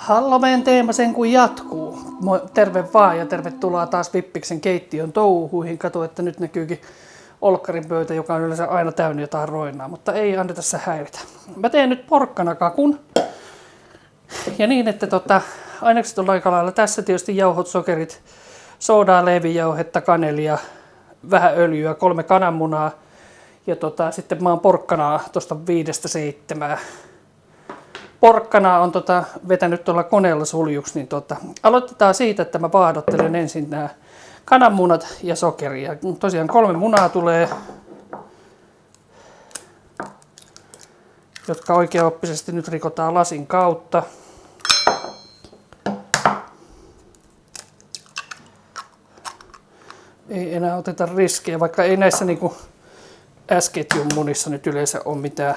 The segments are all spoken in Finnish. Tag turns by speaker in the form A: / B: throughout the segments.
A: Halloween teema sen kun jatkuu. Terve vaan ja tervetuloa taas Vippiksen keittiön touhuihin. Kato, että nyt näkyykin olkkarin pöytä, joka on yleensä aina täynnä jotain roinaa, mutta ei anneta se häiritä. Mä teen nyt porkkanakakun. Ja niin, että ainekset on aika lailla tässä tietysti jauhot, sokerit, soodaa, leivijauhetta, kanelia, vähän öljyä, 3 kananmunaa ja sitten mä oon porkkanaa tuosta 5-7. Porkkanaa on vetänyt tuolla koneella suljuksi, niin aloitetaan siitä, että mä vaahdottelen ensin nämä kananmunat ja sokeria. Tosiaan 3 munaa tulee, jotka oikeaoppisesti nyt rikotaan lasin kautta. Ei enää oteta riskejä, vaikka ei näissä niinku S-ketjun munissa nyt yleensä ole mitään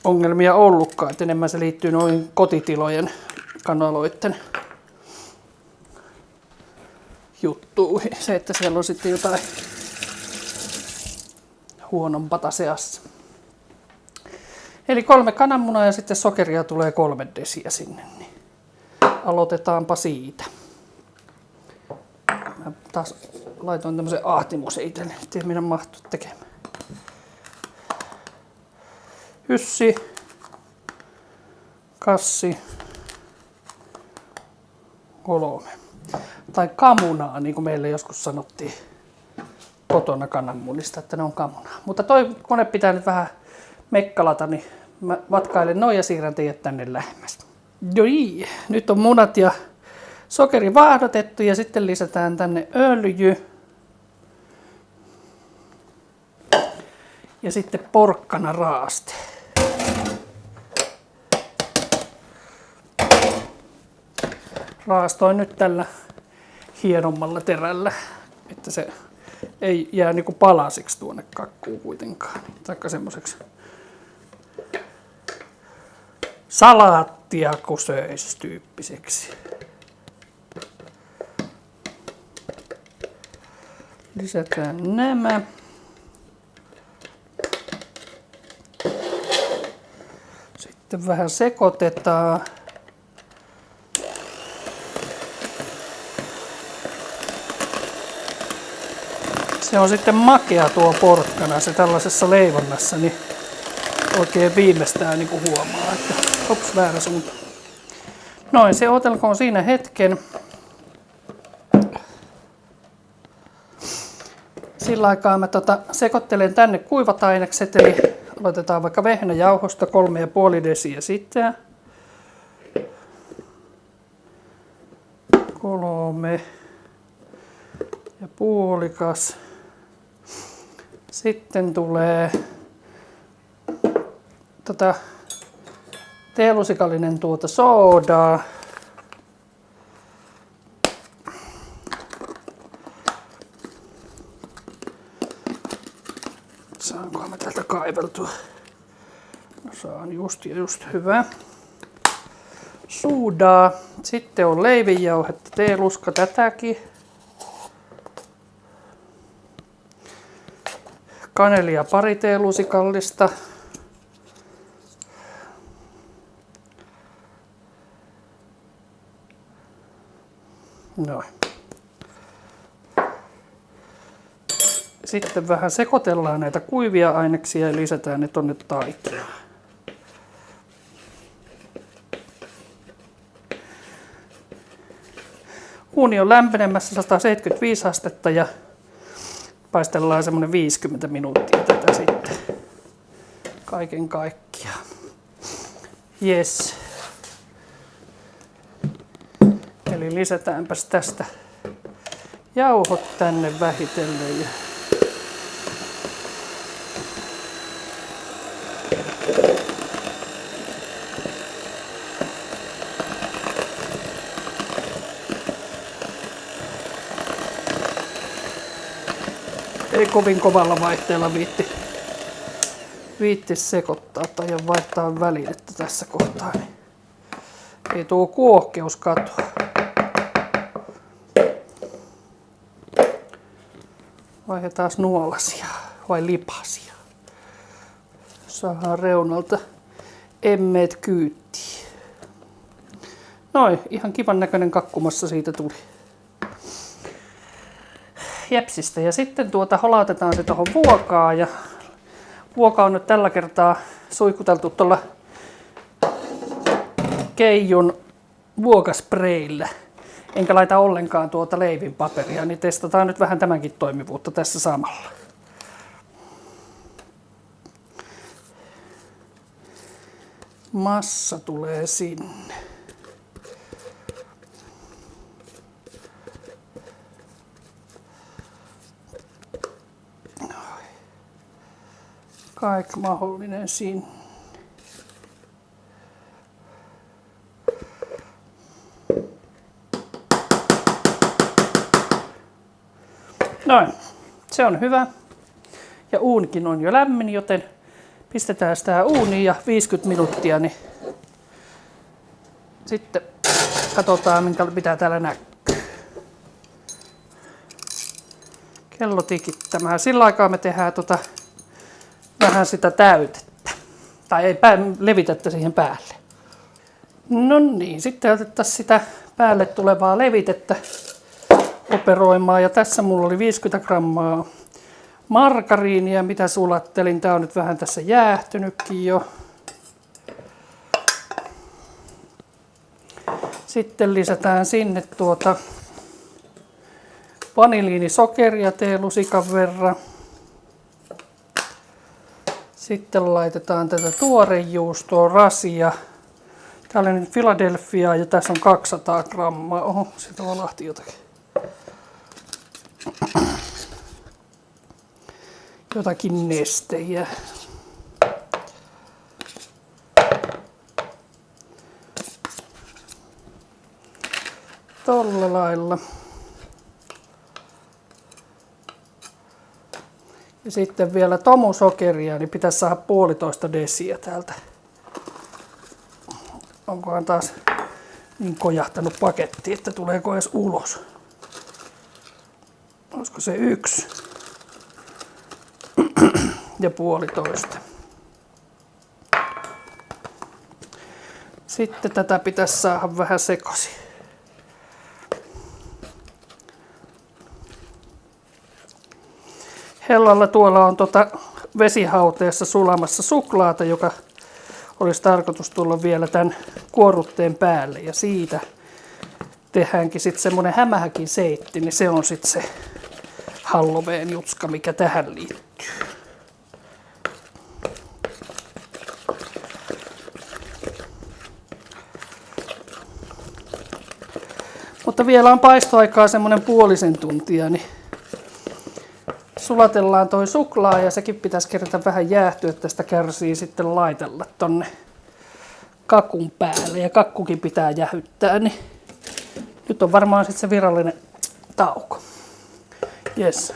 A: ongelmia ollutkaan. Et enemmän se liittyy noin kotitilojen kanaloiden juttuihin. Se, että siellä on sitten jotain huonompata seassa. Eli 3 kananmunaa ja sitten sokeria tulee 3 desiä sinne. Niin aloitetaanpa siitä. Mä taas laitoin tämmöisen ahtimuksen itselleni, ettei minä mahtu tekemään. Hyssi, kassi, 3. Tai kamunaa, niin kuin meille joskus sanottiin kotona kananmunista, että ne on kamunaa. Mutta toi kone pitää nyt vähän mekkalata, niin mä vatkailen noin ja siirrän teidät tänne lähemmäs. Joi, nyt on munat ja sokeri vaahdotettu ja sitten lisätään tänne öljy. Ja sitten porkkana raaste. Raastoin nyt tällä hienommalla terällä, että se ei jää niinku palasiksi tuonne kakkuun kuitenkaan. Taikka semmoiseksi salaattia kusöis tyyppiseksi. Lisätään nämä. Sitten vähän sekoitetaan. Se on sitten makea tuo porkkana, se tällaisessa leivonnassa, niin oikein viimeistään niin kuin huomaa, että hops, väärä suunta. Noin, se otelkoon siinä hetken. Sillä aikaa mä sekoittelen tänne kuivat ainekset, eli aloitetaan vaikka vehnäjauhosta 3,5 desiä sitten. 3,5. Sitten tulee teelusikallinen soodaa. Saankohan mä täältä kaiveltua? No saan just hyvä. Suudaa. Sitten on leivijauhetta, teeluska tätäkin. Kanelia 2 teelusikallista. Noin. Sitten vähän sekoitellaan näitä kuivia aineksia ja lisätään ne tonne taikinaan. Uuni on lämpenemässä 175 astetta ja paistellaan semmonen 50 minuuttia tätä sitten. Kaiken kaikkiaan. Yes. Eli lisätäänpäs tästä jauhot tänne vähitellen. Ja ei kovin kovalla vaihteella viitti sekoittaa tai vaihtaa välinettä tässä kohtaa. Niin ei tuo kuohkeus katoa. Vaihdetaan nuolasia vai lipasia. Saadaan reunalta emmeet kyyttiin. Noin, ihan kivan näköinen kakkumassa siitä tuli. Jepsistä. Ja sitten holautetaan se tuohon vuokaan. Ja vuoka on nyt tällä kertaa suihkuteltu tuolla Keijun vuokaspreillä. Enkä laita ollenkaan leivinpaperia, niin testataan nyt vähän tämänkin toimivuutta tässä samalla. Massa tulee sinne. Kaikki mahdollinen sinne. Noin, se on hyvä. Ja uunikin on jo lämmin, joten pistetään sitä uuniin ja 50 minuuttia, niin sitten katsotaan mitä täällä näkyy. Kello tikittämään. Sillä aikaa me tehdään vähän sitä täytettä. Tai ei levitettä siihen päälle. No niin, sitten otettaisiin sitä päälle tulevaa levitettä operoimaan. Ja tässä mulla oli 50 grammaa margariinia, mitä sulattelin. Tää on nyt vähän tässä jäähtynytkin jo. Sitten lisätään sinne vaniliinisokeria teelusikan verran. Sitten laitetaan tätä tuorejuustoa, rasia. Täällä on nyt Philadelphia ja tässä on 200 grammaa. Oho, siitä valahti jotakin. Jotakin nestejä. Tolla lailla. Ja sitten vielä tomusokeria, niin pitäisi saada 1,5 desiä täältä. Onkohan taas niin kojahtanut paketti, että tuleeko edes ulos? Olisiko se 1 ja 1,5. Sitten tätä pitäisi saada vähän sekaisin. Hellalla tuolla on vesihauteessa sulamassa suklaata, joka olisi tarkoitus tulla vielä tämän kuorrutteen päälle. Ja siitä tehdäänkin sitten semmoinen hämähäkin seitti, niin se on sitten se Halloween jutska, mikä tähän liittyy. Mutta vielä on paistoaikaa semmoinen 0,5 tuntia, niin sulatellaan toi suklaa ja sekin pitäisi kerätä vähän jäähtyä, että sitä kärsii sitten laitella tonne kakun päälle. Ja kakkukin pitää jähyttää, niin nyt on varmaan sitten se virallinen tauko. Yes.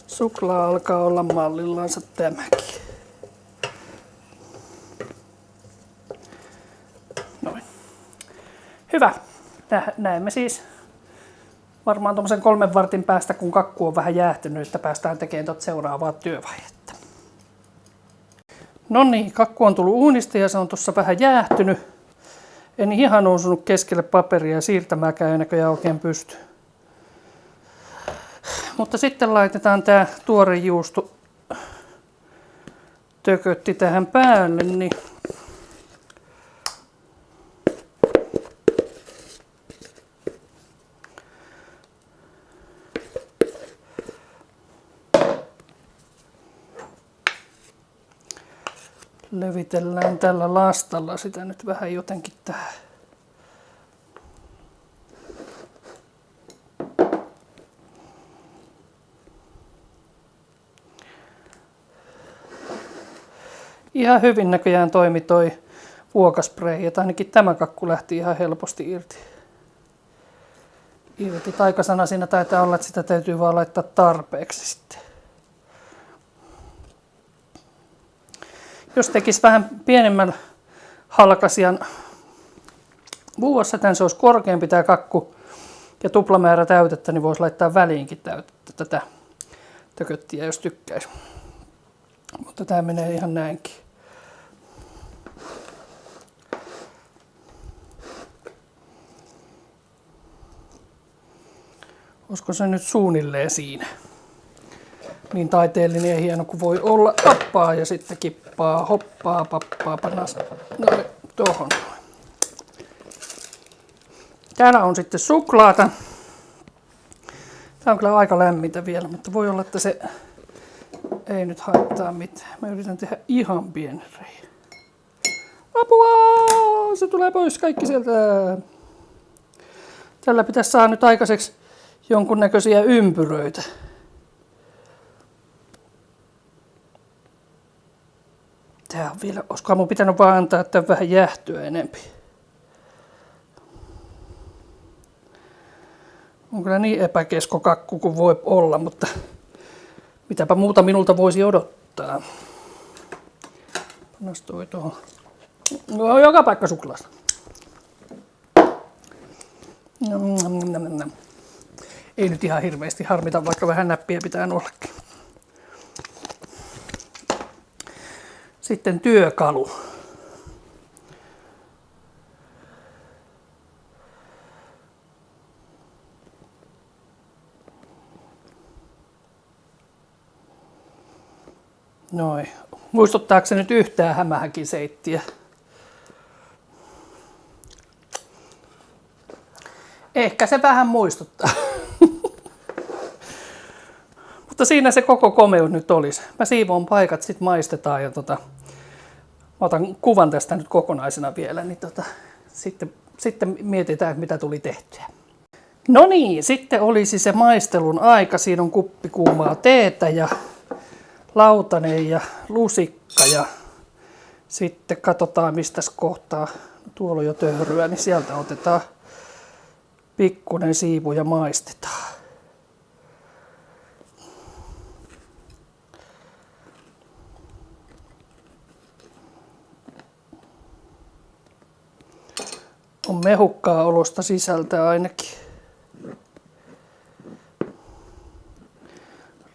A: Suklaa alkaa olla mallillansa tämäkin. Noin. Hyvä. Näemme siis varmaan tuommoisen 3 vartin päästä, kun kakku on vähän jäähtynyt, että päästään tekemään seuraavaa työvaihetta. No niin, kakku on tullut uunista ja se on tuossa vähän jäähtynyt. En ihan osunut keskelle paperia ja siirtämääkään ei näköjään oikein pysty. Mutta sitten laitetaan tää tuorejuusto tökötti tähän päälle, niin levitellään tällä lastalla sitä nyt vähän jotenkin tähän. Ihan hyvin näköjään toimi toi vuokaspray, että ainakin tämä kakku lähti ihan helposti irti. Taikasana siinä taitaa olla, että sitä täytyy vaan laittaa tarpeeksi sitten. Jos tekisi vähän pienemmän halkasian vuossa, tämän se olisi korkeampi tämä kakku ja tuplamäärä täytettä, niin voisi laittaa väliinkin täytettä tätä tököttiä, jos tykkäisi. Mutta tämä menee ihan näinkin. Olisiko se nyt suunnilleen siinä? Niin taiteellinen ja hieno kuin voi olla. Hoppaa ja sitten kippaa, hoppaa, pappaa, panas. Noin, tohon. Täällä on sitten suklaata. Tää on kyllä aika lämmintä vielä, mutta voi olla, että se ei nyt haittaa mitään. Mä yritän tehdä ihan pienen reiän. Apua! Se tulee pois kaikki sieltä. Tällä pitäisi saada nyt aikaiseksi jonkunnäköisiä ympyröitä. Tää on vielä, olisikohan mun pitänyt vaan antaa tämän vähän jäähtyä enempi. On kyllä niin epäkesko kakku kuin voi olla, mutta mitäpä muuta minulta voisi odottaa. Pannas toi tuohon. No, joka paikka suklaasta. Ei nyt ihan hirveästi harmita, vaikka vähän näppiä pitää ollakin. Sitten työkalu. Noin. Muistuttaako se nyt yhtään hämähäkiseittiä? Ehkä se vähän muistuttaa. Mutta siinä se koko komeus nyt olisi. Mä siivoon paikat, sit maistetaan ja mä otan kuvan tästä nyt kokonaisena vielä, niin sitten mietitään, mitä tuli tehtyä. No niin, sitten olisi se maistelun aika. Siinä on kuppi kuumaa teetä ja lautanen ja lusikka ja sitten katsotaan mistä kohtaa. Tuolla on jo töhryä, niin sieltä otetaan pikkunen siivu ja maistetaan. On mehukkaa olosta sisältä ainakin.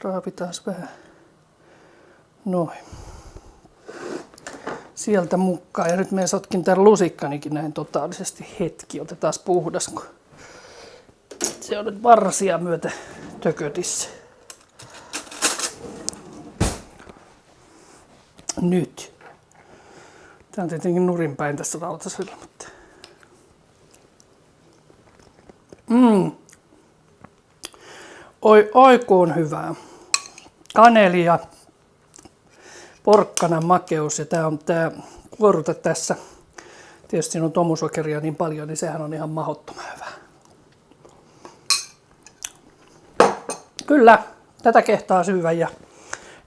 A: Raapitaan vähän. Noin. Sieltä mukaan. Ja nyt me sotkin tämän lusikkanikin näin totaalisesti hetki. Otetaan puhdas, kun se on nyt varsia myötä tökötissä. Nyt. Tää on tietenkin nurinpäin tässä lautasella, mutta Oi kun on hyvää. Kaneli ja porkkanan makeus ja tää on tää kuorute tässä. Tietysti siinä on tomusokeria niin paljon, niin sehän on ihan mahdottoman hyvää. Kyllä, tätä kehtaa syödä ja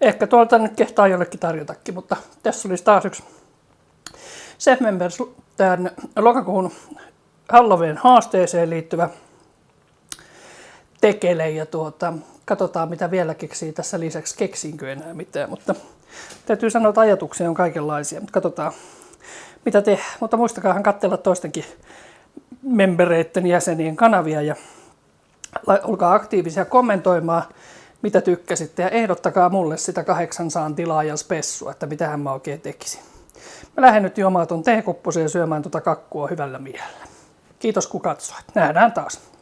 A: ehkä tuolta nyt kehtaa jollekin tarjotakin, mutta tässä olisi taas yksi Chef Members tämän lokakuun Halloween haasteeseen liittyvä tekele ja katsotaan mitä vielä keksii tässä lisäksi, keksiinkö enää mitään, mutta täytyy sanoa, että ajatuksia on kaikenlaisia, mutta katsotaan mitä tehdään, mutta muistakaahan katsella toistenkin membereiden jäsenien kanavia ja olkaa aktiivisia kommentoimaan mitä tykkäsitte ja ehdottakaa mulle sitä 800 tilaajan spessua, että mitähän mä oikein tekisin. Mä lähden nyt juomaan ton teekupposen ja syömään kakkua hyvällä mielellä. Kiitos kun katsoit. Nähdään taas.